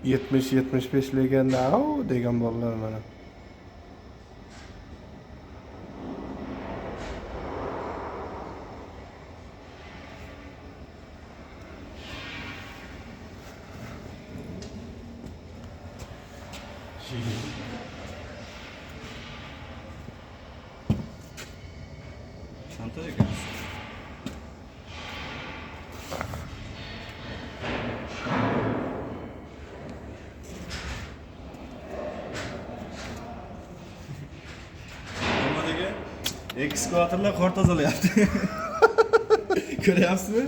70-75 legenda degan bolalar mana. Şantaj ekansiz. Nimadagi ekskavatorlar qor tozalayapti. Ko'ryapsizmi?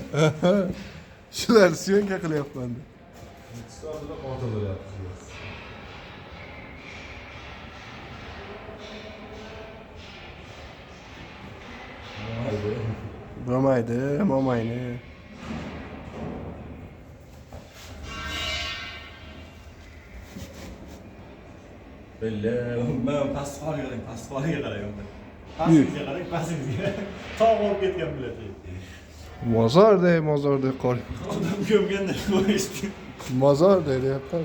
Shular syomka qilyapman. Ekskavatorda qor tozalayapti. Bo'lmaydi, mo'mayni. Belli. Men pastqoriga qarang. Pasingizga qarang, pasingizga. Tog' olib ketgan biladi. Mozorday qor. Odam ko'mganda qo'yishdi. Mozorday deyapman.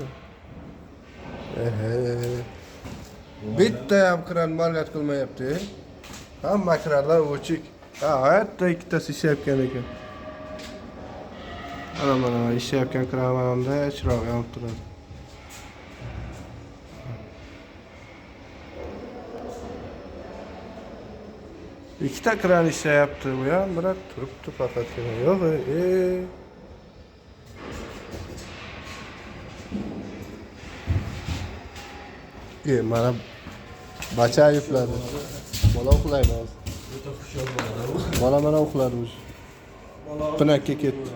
Bitta ham kran margat qilmayapti. Hamma kranlar o'chik. Hatta ikkitasi ishlayotgan ekan. Mana ishlayotgan kranimda chiroq yonib turadi. Ikkita kran ishlayapti. Bu ham biroq turibdi faqatgina. Yo'q, mana bacha yufladi. Bola uxlaydi hozir. O'ta xushyor bo'ladi. Bola mana uxladi o'zi. Pinakka ketdi.